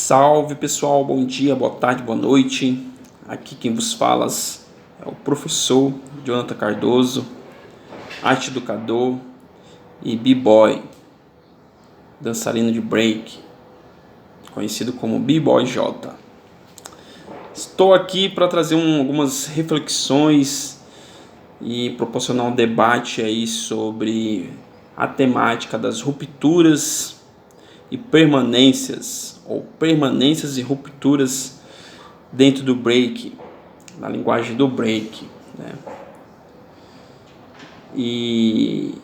Salve pessoal, bom dia, boa tarde, boa noite. Aqui quem vos fala é o professor Jonathan Cardoso, arte educador e b-boy, dançarino de break, conhecido como B-Boy J. Estou aqui para trazer algumas reflexões e proporcionar um debate aí sobre a temática das rupturas e permanências, ou permanências e rupturas dentro do break, na linguagem do break, né? E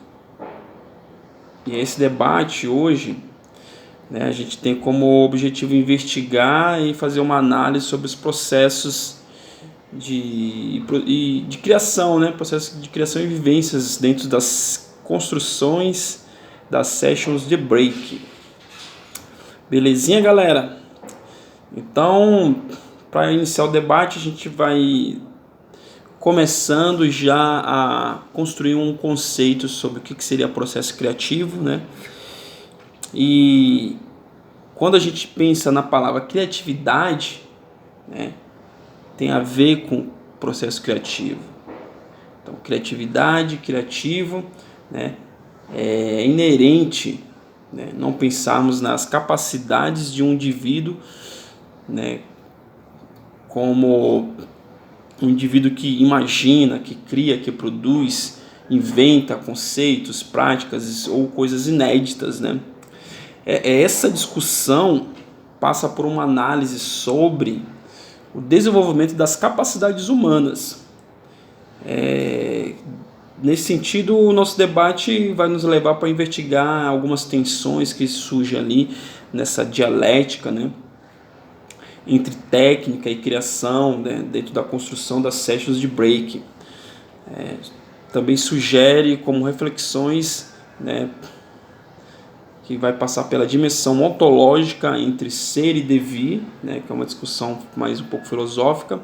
esse debate hoje, né, a gente tem como objetivo investigar e fazer uma análise sobre os processos de criação, né, processo de criação e vivências dentro das construções das sessions de break. Belezinha, galera? Então, para iniciar o debate, a gente vai começando já a construir um conceito sobre o que seria processo criativo, né? E quando a gente pensa na palavra criatividade, né, tem a ver com processo criativo. Então, criatividade, criativo, né, é inerente, né, não pensarmos nas capacidades de um indivíduo, né, como um indivíduo que imagina, que cria, que produz, inventa conceitos, práticas ou coisas inéditas, né? Essa discussão passa por uma análise sobre o desenvolvimento das capacidades humanas. Nesse sentido, o nosso debate vai nos levar para investigar algumas tensões que surgem ali nessa dialética, né, entre técnica e criação, né, dentro da construção das sessions de break. Também sugere como reflexões, né, que vai passar pela dimensão ontológica entre ser e devir, né, que é uma discussão mais um pouco filosófica,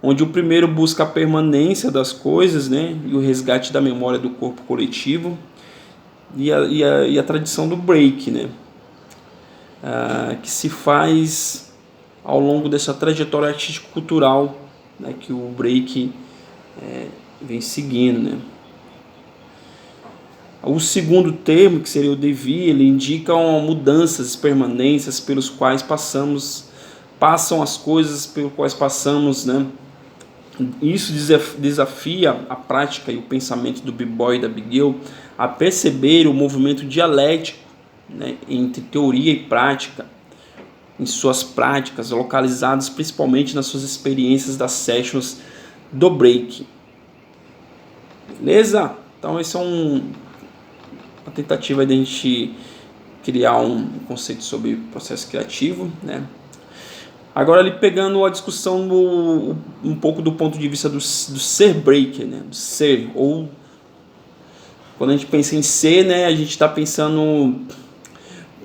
onde o primeiro busca a permanência das coisas, né, e o resgate da memória do corpo coletivo, e a tradição do break, né, que se faz ao longo dessa trajetória artístico-cultural, né, que o break vem seguindo, né. O segundo termo, que seria o devir, ele indica mudanças, permanências pelos quais passam as coisas pelos quais passamos, né. Isso desafia a prática e o pensamento do b-boy e da b-girl a perceber o movimento dialético, né, entre teoria e prática, em suas práticas, localizadas principalmente nas suas experiências das sessions do break. Beleza? Então essa é uma tentativa de a gente criar um conceito sobre processo criativo, né? Agora, ali pegando a discussão um pouco do ponto de vista do ser breaker, né? Do ser, ou quando a gente pensa em ser, né, a gente está pensando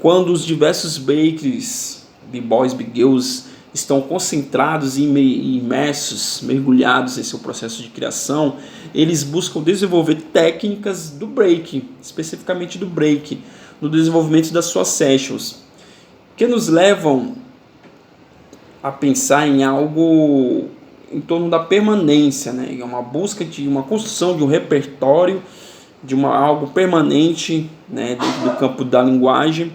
quando os diversos breakers, b-boys, b-girls, estão concentrados e imersos, mergulhados em seu processo de criação, eles buscam desenvolver técnicas do break, especificamente do break, no desenvolvimento das suas sessions, que nos levam a pensar em algo em torno da permanência, né? Uma busca de uma construção de um repertório, de algo permanente, né, dentro do campo da linguagem,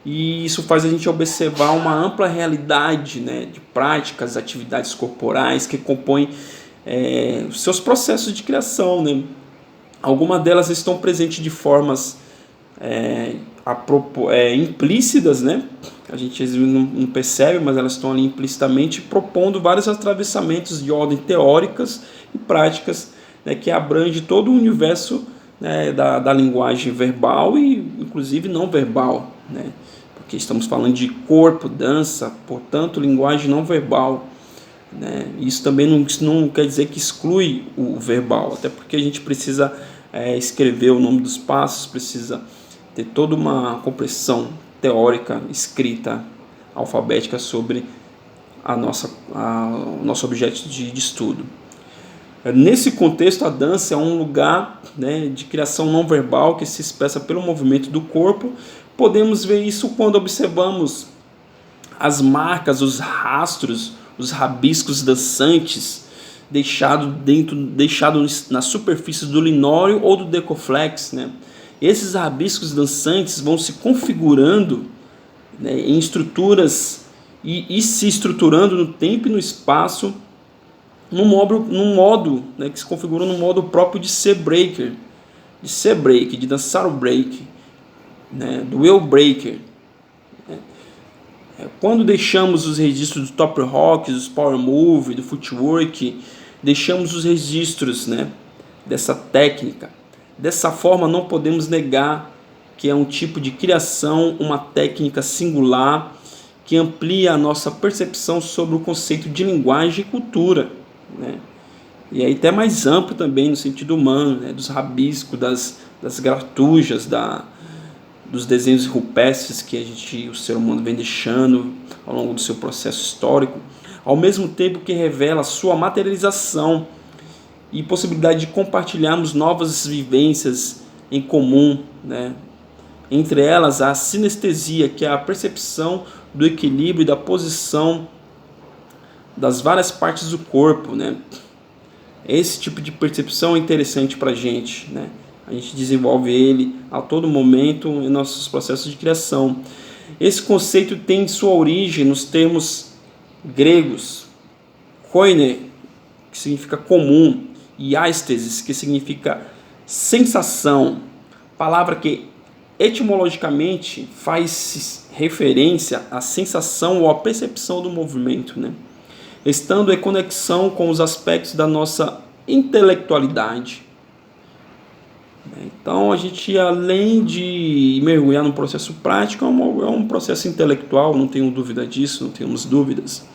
e isso faz a gente observar uma ampla realidade, né, de práticas, atividades corporais que compõem os seus processos de criação, né? Algumas delas estão presentes de formas implícitas, né? A gente não percebe, mas elas estão ali implicitamente propondo vários atravessamentos de ordem teóricas e práticas, né, que abrange todo o universo, né, da linguagem verbal e inclusive não verbal, né? Porque estamos falando de corpo, dança, portanto linguagem não verbal, né? Isso também não quer dizer que exclui o verbal, até porque a gente precisa escrever o nome dos passos, precisa ter toda uma compreensão teórica, escrita, alfabética sobre o nosso objeto de estudo. Nesse contexto, a dança é um lugar, né, de criação não verbal que se expressa pelo movimento do corpo. Podemos ver isso quando observamos as marcas, os rastros, os rabiscos dançantes deixados na superfície do linóleo ou do Decoflex, né? Esses rabiscos dançantes vão se configurando, né, em estruturas e se estruturando no tempo e no espaço num modo, né, que se configura num modo próprio de ser breaker, de dançar o break, né, do wheel breaker. Quando deixamos os registros do top rock, dos power move, do footwork, deixamos os registros, né, dessa técnica. Dessa forma, não podemos negar que é um tipo de criação, uma técnica singular que amplia a nossa percepção sobre o conceito de linguagem e cultura, né? E aí até mais amplo também no sentido humano, né, dos rabiscos, das gratujas, dos desenhos rupestres que o ser humano vem deixando ao longo do seu processo histórico, ao mesmo tempo que revela sua materialização e possibilidade de compartilharmos novas vivências em comum, né? Entre elas a sinestesia, que é a percepção do equilíbrio e da posição das várias partes do corpo, né? Esse tipo de percepção é interessante para a gente, né? A gente desenvolve ele a todo momento em nossos processos de criação. Esse conceito tem sua origem nos termos gregos, koine, que significa comum, e aistesis, que significa sensação, palavra que etimologicamente faz referência à sensação ou à percepção do movimento, né? Estando em conexão com os aspectos da nossa intelectualidade. Então a gente, além de mergulhar no processo prático, é um processo intelectual, não tenho dúvida disso, não temos dúvidas,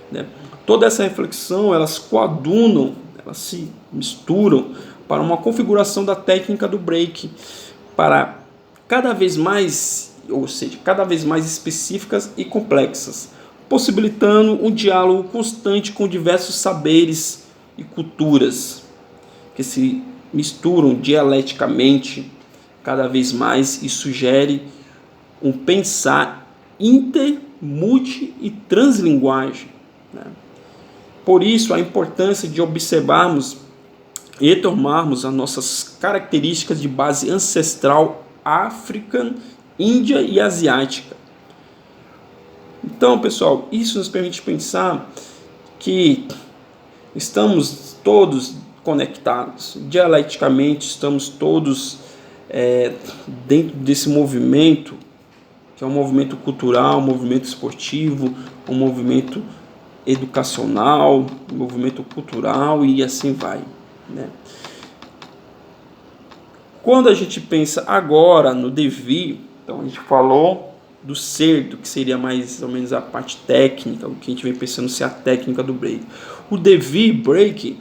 né? Toda essa reflexão, elas coadunam, elas se misturam para uma configuração da técnica do break, para cada vez mais, ou seja, cada vez mais específicas e complexas, possibilitando um diálogo constante com diversos saberes e culturas que se misturam dialeticamente cada vez mais e sugere um pensar inter, multi e translinguagem, né? Por isso a importância de observarmos e tomarmos as nossas características de base ancestral africana, índia e asiática. Então, pessoal, isso nos permite pensar que estamos todos conectados, dialeticamente estamos todos dentro desse movimento, que é um movimento cultural, um movimento esportivo, um movimento educacional, um movimento cultural e assim vai, né? Quando a gente pensa agora no devir, então a gente falou do ser, do que seria mais ou menos a parte técnica, o que a gente vem pensando ser a técnica do break. O devir break,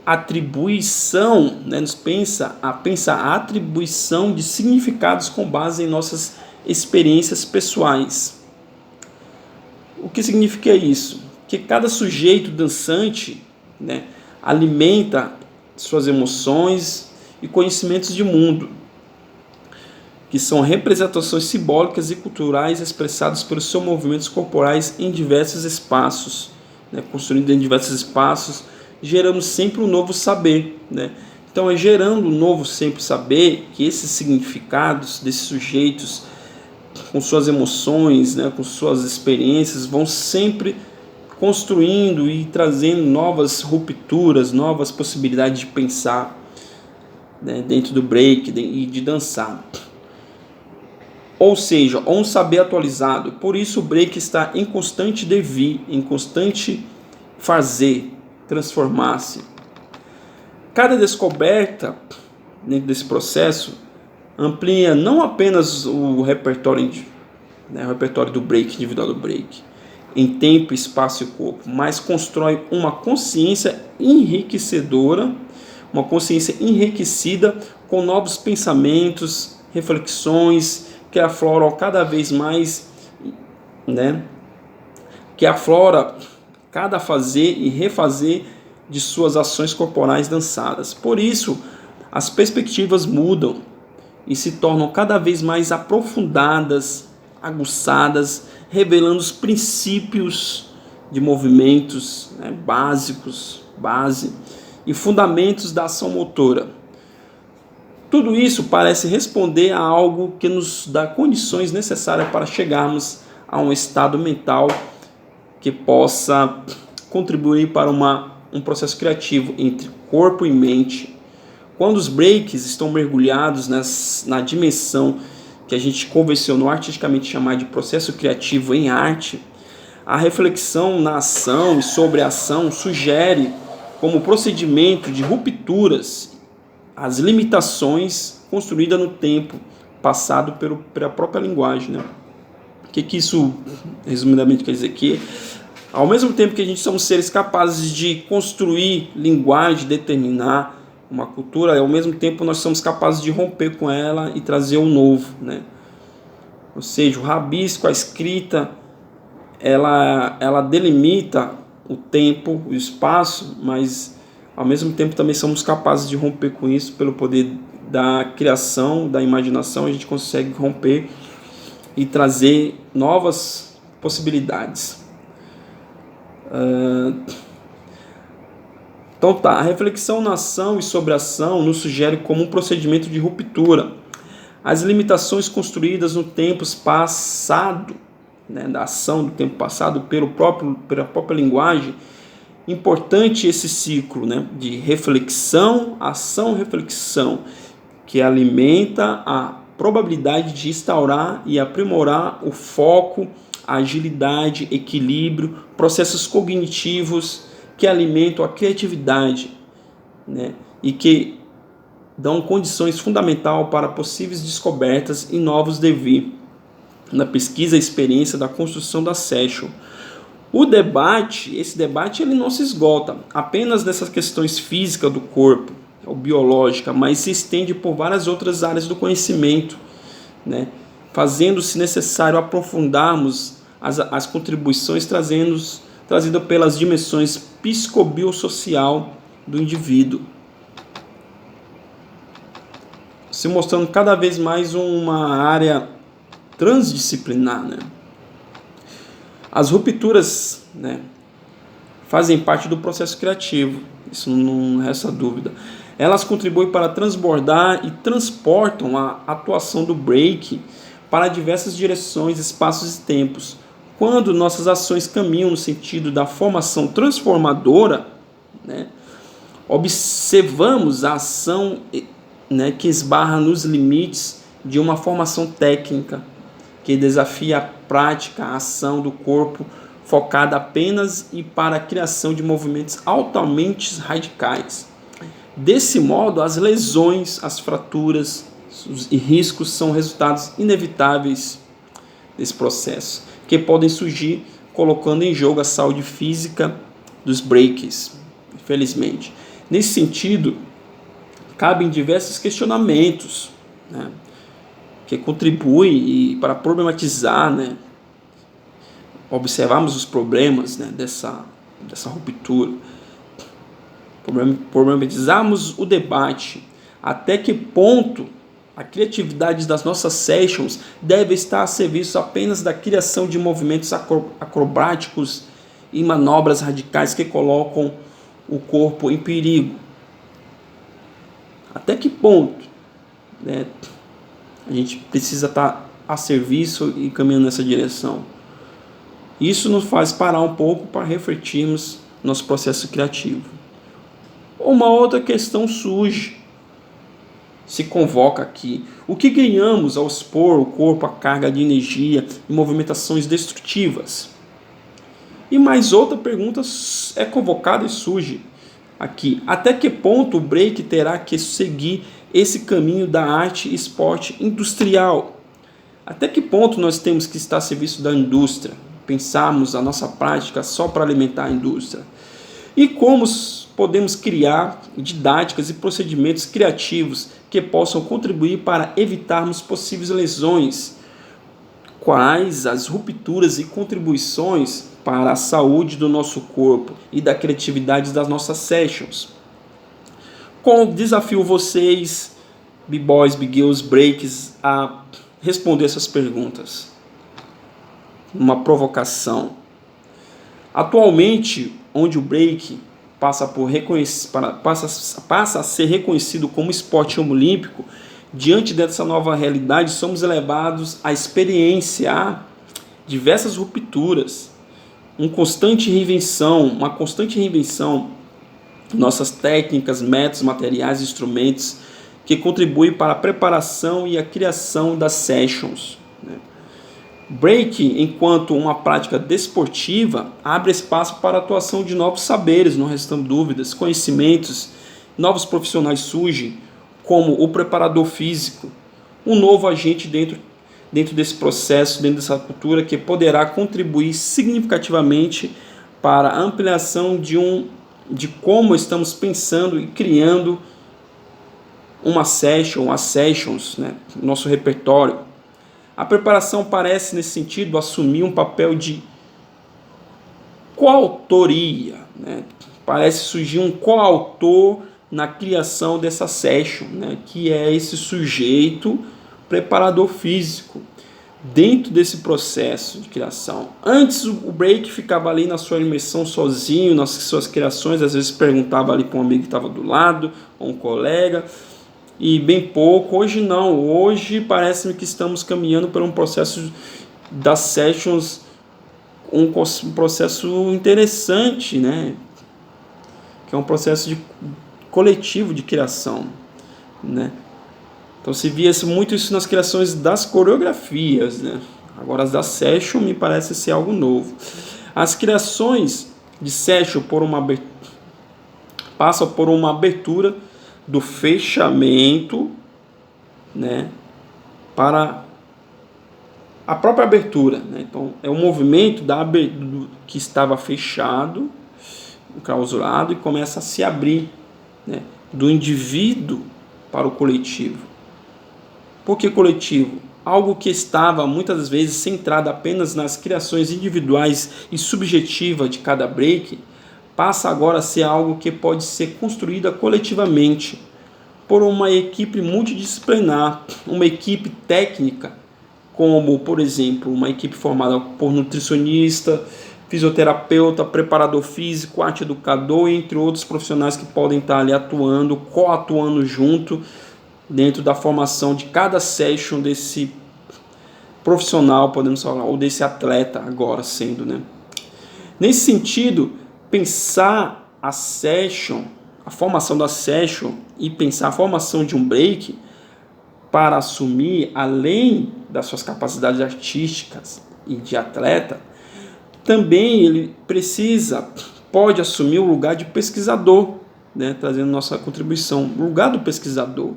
atribuição, né, nos pensa a atribuição de significados com base em nossas experiências pessoais. O que significa isso? Que cada sujeito dançante, né, alimenta suas emoções e conhecimentos de mundo, que são representações simbólicas e culturais expressadas pelos seus movimentos corporais em diversos espaços, né, construindo em diversos espaços, gerando sempre um novo saber, né? Então é gerando um novo sempre saber que esses significados desses sujeitos, com suas emoções, né, com suas experiências, vão sempre construindo e trazendo novas rupturas, novas possibilidades de pensar, né, dentro do break e de dançar. Ou seja, um saber atualizado. Por isso o break está em constante devir, em constante fazer, transformar-se. Cada descoberta dentro desse processo amplia não apenas o repertório, né, o repertório do break, individual do break, em tempo, espaço e corpo, mas constrói uma consciência enriquecedora, uma consciência enriquecida com novos pensamentos, reflexões que afloram cada vez mais, né, que aflora cada fazer e refazer de suas ações corporais dançadas. Por isso, as perspectivas mudam e se tornam cada vez mais aprofundadas aguçadas, revelando os princípios de movimentos, né, básicos, base e fundamentos da ação motora. Tudo isso parece responder a algo que nos dá condições necessárias para chegarmos a um estado mental que possa contribuir para um processo criativo entre corpo e mente. Quando os breaks estão mergulhados na dimensão que a gente convencionou artisticamente chamar de processo criativo em arte, a reflexão na ação e sobre a ação sugere como procedimento de rupturas as limitações construídas no tempo passado pela própria linguagem, né? O que isso, resumidamente, quer dizer? Que, ao mesmo tempo que a gente somos seres capazes de construir linguagem, determinar uma cultura, ao mesmo tempo nós somos capazes de romper com ela e trazer o novo, né? Ou seja, o rabisco, a escrita, ela delimita o tempo, o espaço, mas ao mesmo tempo também somos capazes de romper com isso pelo poder da criação, da imaginação. A gente consegue romper e trazer novas possibilidades. Então tá, a reflexão na ação e sobre a ação nos sugere como um procedimento de ruptura as limitações construídas no tempo passado, né, da ação do tempo passado pela própria linguagem. Importante esse ciclo, né, de reflexão, ação, reflexão, que alimenta a probabilidade de instaurar e aprimorar o foco, a agilidade, equilíbrio, processos cognitivos que alimentam a criatividade, né, e que dão condições fundamentais para possíveis descobertas e novos devir na pesquisa e experiência da construção da session. Esse debate ele não se esgota apenas nessas questões físicas do corpo, ou biológica, mas se estende por várias outras áreas do conhecimento, né? Fazendo-se necessário aprofundarmos as contribuições trazidas pelas dimensões psicobiosocial do indivíduo, se mostrando cada vez mais uma área transdisciplinar, né? As rupturas, né, fazem parte do processo criativo, isso não resta dúvida. Elas contribuem para transbordar e transportam a atuação do break para diversas direções, espaços e tempos. Quando nossas ações caminham no sentido da formação transformadora, né, observamos a ação, né, que esbarra nos limites de uma formação técnica, que desafia a prática, a ação do corpo, focada apenas e para a criação de movimentos altamente radicais. Desse modo, as lesões, as fraturas e riscos são resultados inevitáveis desse processo, que podem surgir colocando em jogo a saúde física dos breaks, infelizmente. Nesse sentido, cabem diversos questionamentos, né, que contribuem para problematizar, né, observarmos os problemas, né, dessa ruptura, problematizarmos o debate, até que ponto a criatividade das nossas sessions deve estar a serviço apenas da criação de movimentos acrobáticos e manobras radicais que colocam o corpo em perigo. Até que ponto, né, a gente precisa estar a serviço e caminhando nessa direção? Isso nos faz parar um pouco para refletirmos nosso processo criativo. Uma outra questão surge, se convoca aqui. O que ganhamos ao expor o corpo à carga de energia e movimentações destrutivas? E mais outra pergunta é convocada e surge aqui. Até que ponto o break terá que seguir esse caminho da arte e esporte industrial? Até que ponto nós temos que estar a serviço da indústria? Pensarmos a nossa prática só para alimentar a indústria? E como podemos criar didáticas e procedimentos criativos que possam contribuir para evitarmos possíveis lesões? Quais as rupturas e contribuições para a saúde do nosso corpo e da criatividade das nossas sessions? Desafio vocês, b-boys, b-girls, breaks, a responder essas perguntas. uma provocação. Atualmente, onde o break passa a ser reconhecido como esporte olímpico, diante dessa nova realidade, somos elevados a experienciar diversas rupturas, uma constante reinvenção, nossas técnicas, métodos, materiais, instrumentos, que contribuem para a preparação e a criação das sessions. Break, enquanto uma prática desportiva, abre espaço para a atuação de novos saberes, não restam dúvidas, conhecimentos, novos profissionais surgem, como o preparador físico, um novo agente dentro desse processo, dentro dessa cultura, que poderá contribuir significativamente para a ampliação de como estamos pensando e criando uma session, as sessions, né, nosso repertório. A preparação parece, nesse sentido, assumir um papel de coautoria, né? Parece surgir um coautor na criação dessa session, né? Que é esse sujeito preparador físico dentro desse processo de criação. Antes o break ficava ali na sua imersão sozinho, nas suas criações, às vezes perguntava ali para um amigo que estava do lado, ou um colega, e bem pouco. Hoje não, hoje parece-me que estamos caminhando por um processo das sessions, um processo interessante, né? Que é um processo coletivo de criação, né? Então se via muito isso nas criações das coreografias, né? Agora as da session me parece ser algo novo. As criações de session passam por uma abertura do fechamento, né, para a própria abertura, né? Então é um movimento que estava fechado, enclausurado, e começa a se abrir, né, do indivíduo para o coletivo. Por que coletivo? Algo que estava muitas vezes centrado apenas nas criações individuais e subjetivas de cada break, passa agora a ser algo que pode ser construída coletivamente por uma equipe multidisciplinar, uma equipe técnica, como, por exemplo, uma equipe formada por nutricionista, fisioterapeuta, preparador físico, arte educador, entre outros profissionais que podem estar ali atuando, coatuando junto, dentro da formação de cada session desse profissional, podemos falar, ou desse atleta agora sendo, né? Nesse sentido, pensar a session, a formação da session e pensar a formação de um break para assumir, além das suas capacidades artísticas e de atleta, também ele pode assumir o lugar de pesquisador, né, trazendo nossa contribuição, o lugar do pesquisador,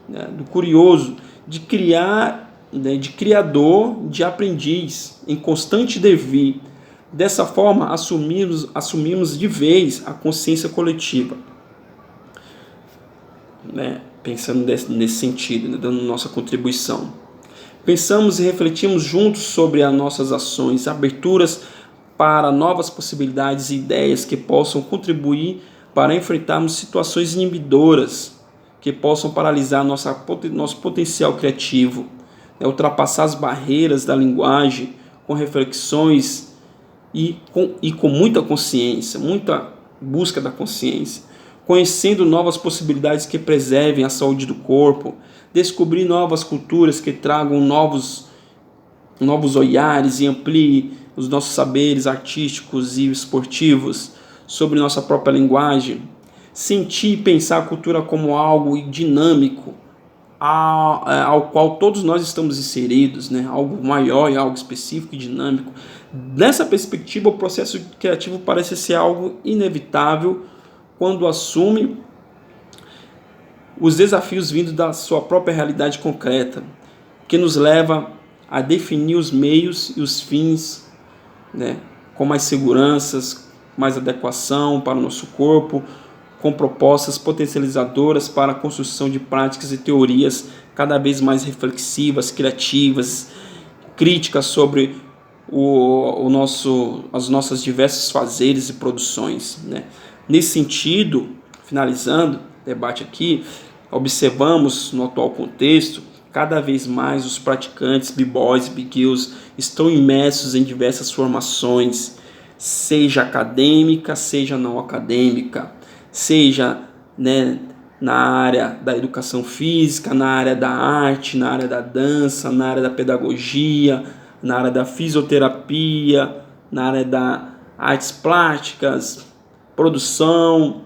né, do curioso, de criar, né, de criador, de aprendiz, em constante devir. Dessa forma, assumimos de vez a consciência coletiva, né? Pensando nesse sentido, né? Dando nossa contribuição. Pensamos e refletimos juntos sobre as nossas ações, aberturas para novas possibilidades e ideias que possam contribuir para enfrentarmos situações inibidoras, que possam paralisar nosso potencial criativo, né? Ultrapassar as barreiras da linguagem com reflexões e com muita consciência, muita busca da consciência, conhecendo novas possibilidades que preservem a saúde do corpo, descobrir novas culturas que tragam novos olhares e ampliem os nossos saberes artísticos e esportivos sobre nossa própria linguagem, sentir e pensar a cultura como algo dinâmico, ao qual todos nós estamos inseridos, né? Algo maior e algo específico e dinâmico. Nessa perspectiva, o processo criativo parece ser algo inevitável quando assume os desafios vindos da sua própria realidade concreta, que nos leva a definir os meios e os fins, né, com mais seguranças, mais adequação para o nosso corpo, com propostas potencializadoras para a construção de práticas e teorias cada vez mais reflexivas, criativas, críticas sobre as nossas diversos fazeres e produções, né? Nesse sentido, finalizando o debate aqui, observamos no atual contexto cada vez mais os praticantes, b-boys e b-girls, estão imersos em diversas formações, seja acadêmica, seja não acadêmica, seja, né, na área da educação física, na área da arte, na área da dança, na área da pedagogia, na área da fisioterapia, na área da artes plásticas, produção.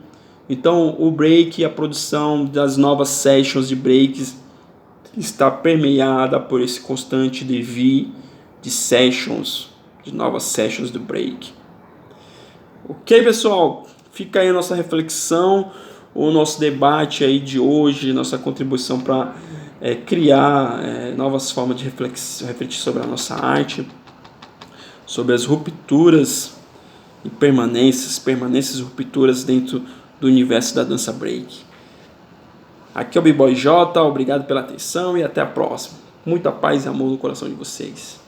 Então o break, a produção das novas sessions de breaks está permeada por esse constante devir de sessions, de novas sessions do break. Ok, pessoal? Fica aí a nossa reflexão, o nosso debate aí de hoje, nossa contribuição para criar novas formas de refletir sobre a nossa arte, sobre as rupturas e permanências e rupturas dentro do universo da dança break. Aqui é o B-Boy J, obrigado pela atenção e até a próxima. Muita paz e amor no coração de vocês.